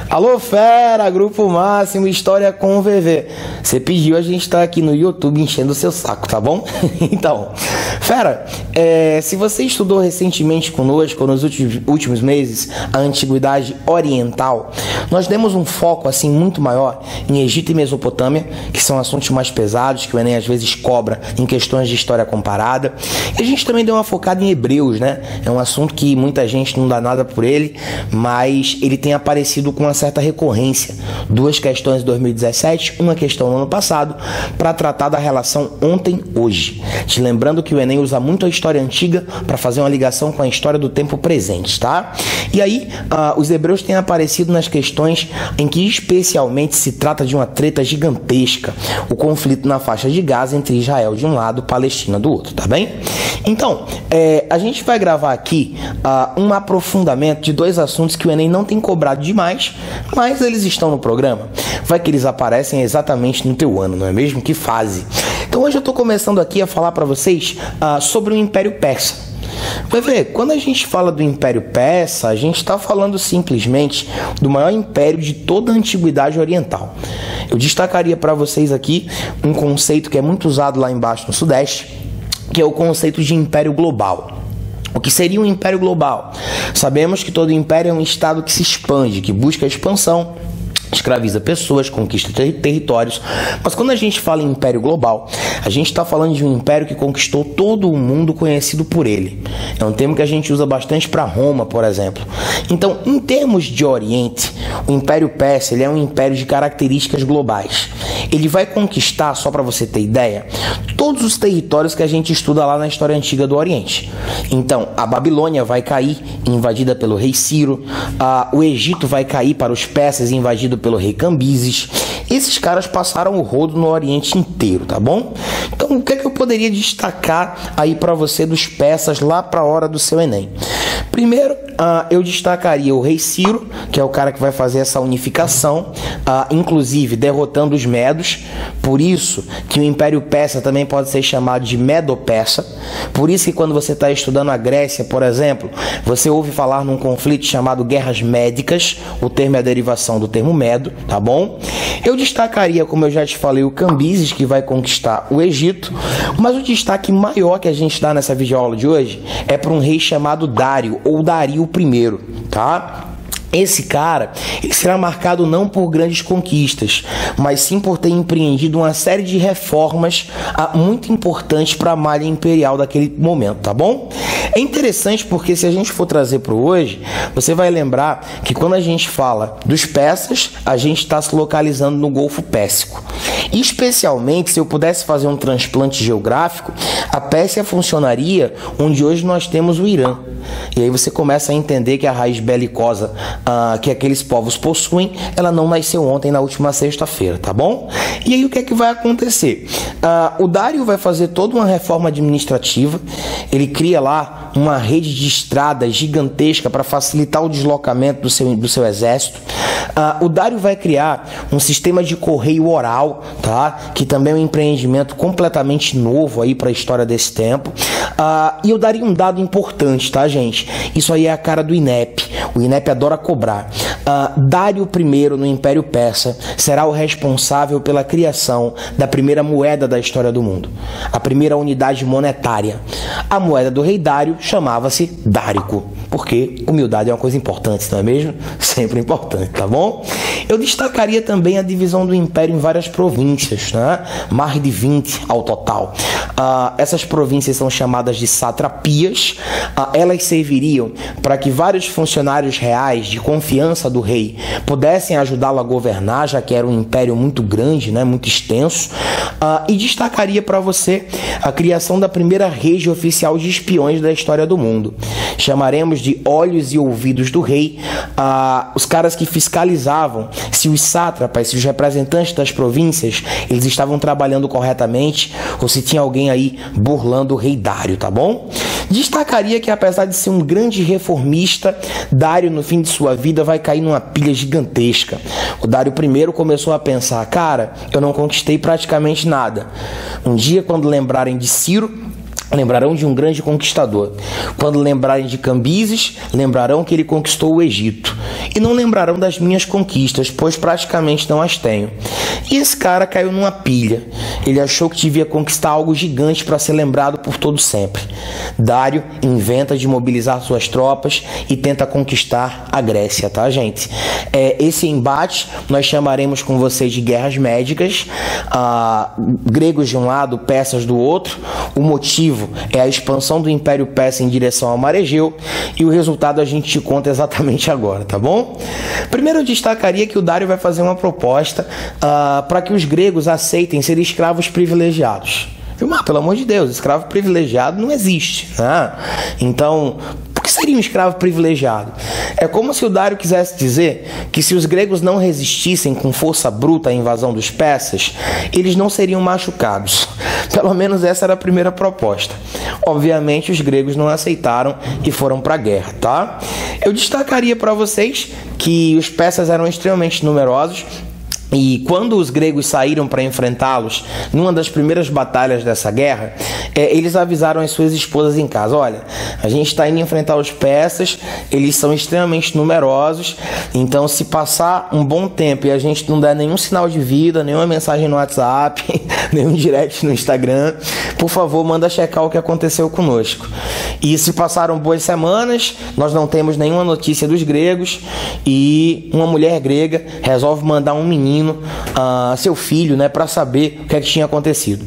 Alô, fera, Grupo Máximo, História com o VV. Você pediu, a gente tá aqui no YouTube enchendo o seu saco, tá bom? Então, fera, se você estudou recentemente conosco, nos últimos meses, a Antiguidade Oriental, nós demos um foco, assim, muito maior em Egito e Mesopotâmia, que são assuntos mais pesados, que o Enem às vezes cobra em questões de história comparada. E a gente também deu uma focada em Hebreus, né? É um assunto que muita gente não dá nada por ele, mas ele tem aparecido com uma certa recorrência. Duas questões em 2017, uma questão no ano passado, para tratar da relação ontem-hoje. Te lembrando que o Enem usa muito a história antiga para fazer uma ligação com a história do tempo presente, tá? E aí, os hebreus têm aparecido nas questões em que especialmente se trata de uma treta gigantesca, o conflito na faixa de Gaza entre Israel de um lado e Palestina do outro, tá bem? Então, a gente vai gravar aqui um aprofundamento de dois assuntos que o Enem não tem cobrado demais, mas eles estão no programa. Vai que eles aparecem exatamente no teu ano, não é mesmo? Que fase? Então hoje eu estou começando aqui a falar para vocês sobre o Império Persa. Vai ver, quando a gente fala do Império Persa, a gente está falando simplesmente do maior império de toda a Antiguidade Oriental. Eu destacaria para vocês aqui um conceito que é muito usado lá embaixo no Sudeste, que é o conceito de Império Global. O que seria um Império Global? Sabemos que todo império é um estado que se expande, que busca a expansão, escraviza pessoas, conquista territórios, mas quando a gente fala em Império Global, a gente está falando de um império que conquistou todo o mundo conhecido por ele. É um termo que a gente usa bastante para Roma, por exemplo. Então, em termos de Oriente, o Império Persa ele é um império de características globais. Ele vai conquistar, só para você ter ideia, todos os territórios que a gente estuda lá na história antiga do Oriente. Então, a Babilônia vai cair, invadida pelo rei Ciro, o Egito vai cair para os persas, invadido pelo rei Cambises. Esses caras passaram o rodo no Oriente inteiro, tá bom? Então, o que é que eu poderia destacar aí para você dos persas lá para a hora do seu Enem? Primeiro, eu destacaria o rei Ciro, que é o cara que vai fazer essa unificação, inclusive derrotando os medos. Por isso que o Império Persa também pode ser chamado de Medo-Persa. Por isso que quando você está estudando a Grécia, por exemplo, você ouve falar num conflito chamado Guerras Médicas. O termo é a derivação do termo Medo, tá bom? Eu destacaria, como eu já te falei, o Cambises, que vai conquistar o Egito. Mas o destaque maior que a gente dá nessa videoaula de hoje é para um rei chamado Dário, ou Dario I, tá? Esse cara, ele será marcado não por grandes conquistas, mas sim por ter empreendido uma série de reformas muito importantes para a malha imperial daquele momento, tá bom? É interessante porque se a gente for trazer para hoje, você vai lembrar que quando a gente fala dos persas, a gente está se localizando no Golfo Pérsico. E especialmente, se eu pudesse fazer um transplante geográfico, a Pérsia funcionaria onde hoje nós temos o Irã. E aí você começa a entender que a raiz belicosa que aqueles povos possuem, ela não nasceu ontem, na última sexta-feira, tá bom? E aí o que é que vai acontecer? O Dário vai fazer toda uma reforma administrativa, ele cria lá uma rede de estradas gigantesca para facilitar o deslocamento do seu exército. O Dário vai criar um sistema de correio oral, tá? Que também é um empreendimento completamente novo aí para a história desse tempo. E eu daria um dado importante, tá, gente? Isso aí é a cara do INEP. O INEP adora cobrar. Dário I, no Império Persa, será o responsável pela criação da primeira moeda da história do mundo. A primeira unidade monetária. A moeda do rei Dário chamava-se Dárico, porque humildade é uma coisa importante, não é mesmo? Sempre importante, tá bom? Eu destacaria também a divisão do Império em várias províncias, né? Mais de 20 ao total. Essas províncias são chamadas de satrapias. Elas serviriam para que vários funcionários reais de confiança do rei pudessem ajudá-lo a governar, já que era um império muito grande, né? Muito extenso. E destacaria para você a criação da primeira rede oficial de espiões da história do mundo. Chamaremos de olhos e ouvidos do rei, os caras que fiscalizavam se os sátrapas, se os representantes das províncias, eles estavam trabalhando corretamente ou se tinha alguém aí burlando o rei Dário, tá bom? Destacaria que apesar de ser um grande reformista, Dário no fim de sua vida vai cair numa pilha gigantesca. O Dário I começou a pensar, cara, eu não conquistei praticamente nada. Um dia, quando lembrarem de Ciro, lembrarão de um grande conquistador. Quando lembrarem de Cambises, lembrarão que ele conquistou o Egito. e não lembrarão das minhas conquistas, pois praticamente não as tenho. E esse cara caiu numa pilha. Ele achou que devia conquistar algo gigante para ser lembrado por todo sempre. Dário inventa de mobilizar suas tropas e tenta conquistar a Grécia, tá, gente? Esse embate nós chamaremos com vocês de guerras médicas, gregos de um lado, persas do outro. O motivo é a expansão do Império Persa em direção ao Mar Egeu, e o resultado a gente te conta exatamente agora, tá bom? Primeiro eu destacaria que o Dário vai fazer uma proposta para que os gregos aceitem ser escravos privilegiados. Mas, pelo amor de Deus, escravo privilegiado não existe, né? Então, por que seria um escravo privilegiado? É como se o Dário quisesse dizer que se os gregos não resistissem com força bruta à invasão dos persas, eles não seriam machucados. Pelo menos essa era a primeira proposta. Obviamente os gregos não aceitaram e foram para a guerra, tá? Eu destacaria para vocês que os persas eram extremamente numerosos, e quando os gregos saíram para enfrentá-los, numa das primeiras batalhas dessa guerra, eles avisaram as suas esposas em casa: olha, a gente está indo enfrentar os persas, eles são extremamente numerosos, então se passar um bom tempo e a gente não der nenhum sinal de vida, nenhuma mensagem no WhatsApp, nenhum direct no Instagram, por favor, manda checar o que aconteceu conosco. E se passaram boas semanas, nós não temos nenhuma notícia dos gregos, e uma mulher grega resolve mandar um menino, seu filho, né, para saber o que é que tinha acontecido.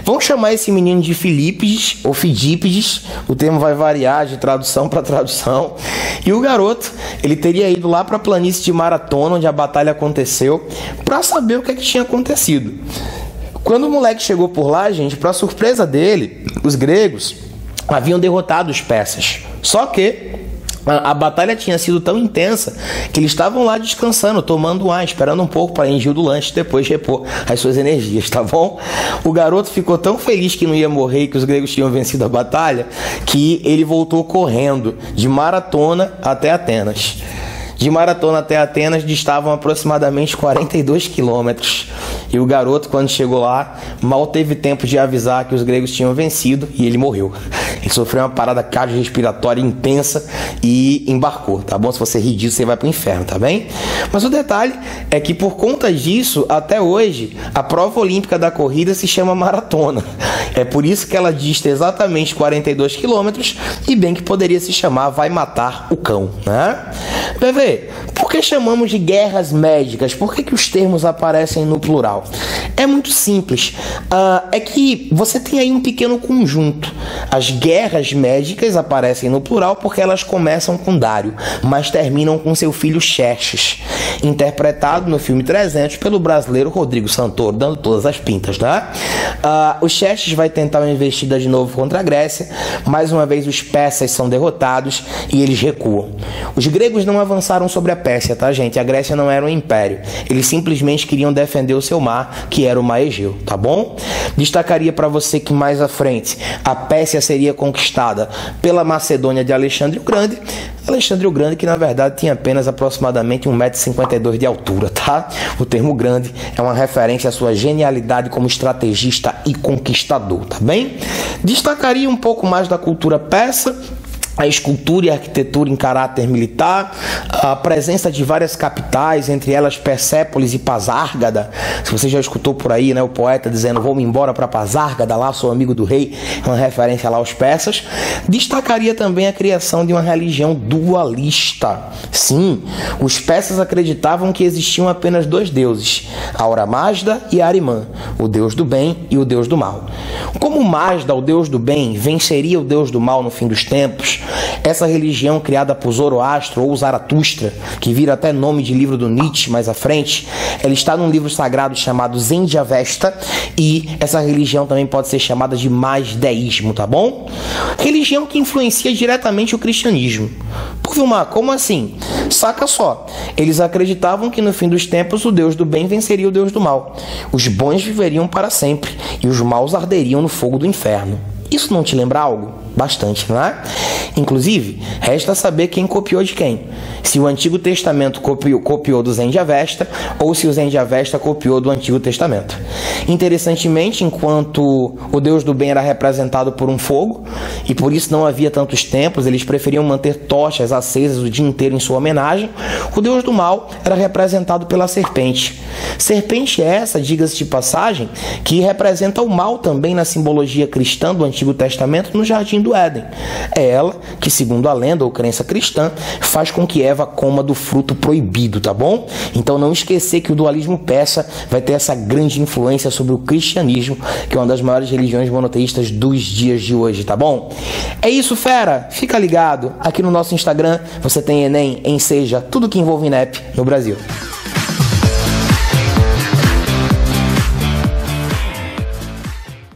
Vamos chamar esse menino de Filípides ou Fidípides, o termo vai variar de tradução para tradução. E o garoto, ele teria ido lá para a planície de Maratona, onde a batalha aconteceu, para saber o que é que tinha acontecido. Quando o moleque chegou por lá, gente, para surpresa dele, os gregos haviam derrotado os persas. Só que a batalha tinha sido tão intensa que eles estavam lá descansando, tomando ar, esperando um pouco para encher do lanche e depois repor as suas energias, tá bom? O garoto ficou tão feliz que não ia morrer e que os gregos tinham vencido a batalha, que ele voltou correndo de Maratona até Atenas. De Maratona até Atenas distavam aproximadamente 42 quilômetros. E o garoto, quando chegou lá, mal teve tempo de avisar que os gregos tinham vencido e ele morreu. Ele sofreu uma parada cardiorrespiratória intensa e embarcou, tá bom? Se você rir disso, você vai pro inferno, tá bem? Mas o detalhe é que por conta disso, até hoje, a prova olímpica da corrida se chama maratona. É por isso que ela dista exatamente 42 quilômetros e bem que poderia se chamar Vai Matar o Cão, né? PV, por que chamamos de guerras médicas? Por que os termos aparecem no plural? É muito simples. É que você tem aí um pequeno conjunto. As guerras médicas aparecem no plural porque elas começam com Dário, mas terminam com seu filho Xerxes, interpretado no filme 300 pelo brasileiro Rodrigo Santoro, dando todas as pintas, tá? O Xerxes vai tentar uma investida de novo contra a Grécia. Mais uma vez os persas são derrotados e eles recuam. Os gregos não avançaram sobre a Pérsia, tá, gente? A Grécia não era um império. Eles simplesmente queriam defender o seu mar, que era o Mar Egeu, tá bom? Destacaria para você que mais à frente a Pérsia seria conquistada pela Macedônia de Alexandre o Grande. Alexandre o Grande, que na verdade tinha apenas aproximadamente 1,52 m de altura, tá? O termo grande é uma referência à sua genialidade como estrategista e conquistador, tá bem? Destacaria um pouco mais da cultura persa, a escultura e a arquitetura em caráter militar, a presença de várias capitais, entre elas Persépolis e Pasárgada. Se você já escutou por aí, né, o poeta dizendo: vou-me embora para Pasárgada, lá sou amigo do rei, uma referência lá aos persas. Destacaria também a criação de uma religião dualista. Sim, os persas acreditavam que existiam apenas dois deuses, Aura Mazda e Arimã, o deus do bem e o deus do mal. Como Mazda, o deus do bem, venceria o deus do mal no fim dos tempos, essa religião criada por Zoroastro ou Zaratustra, que vira até nome de livro do Nietzsche mais à frente, ela está num livro sagrado chamado Zendiavesta, e essa religião também pode ser chamada de Mazdeísmo, tá bom? Religião que influencia diretamente o cristianismo. Pô, Vilmar, como assim? Saca só, eles acreditavam que no fim dos tempos o Deus do bem venceria o Deus do mal. Os bons viveriam para sempre e os maus arderiam no fogo do inferno. Isso não te lembra algo? Bastante, não é? Inclusive, resta saber quem copiou de quem. Se o Antigo Testamento copiou do Zen de Avesta ou se o Zen de Avesta copiou do Antigo Testamento. Interessantemente, enquanto o Deus do bem era representado por um fogo e por isso não havia tantos templos, eles preferiam manter tochas acesas o dia inteiro em sua homenagem, o Deus do mal era representado pela serpente. Serpente é essa, diga-se de passagem, que representa o mal também na simbologia cristã do Antigo Testamento no Jardim do Éden. É ela que, segundo a lenda ou crença cristã, faz com que Eva coma do fruto proibido, tá bom? Então não esquecer que o dualismo persa vai ter essa grande influência sobre o cristianismo, que é uma das maiores religiões monoteístas dos dias de hoje, tá bom? É isso, fera! Fica ligado, aqui no nosso Instagram você tem Enem, Enseja, tudo que envolve INEP no Brasil.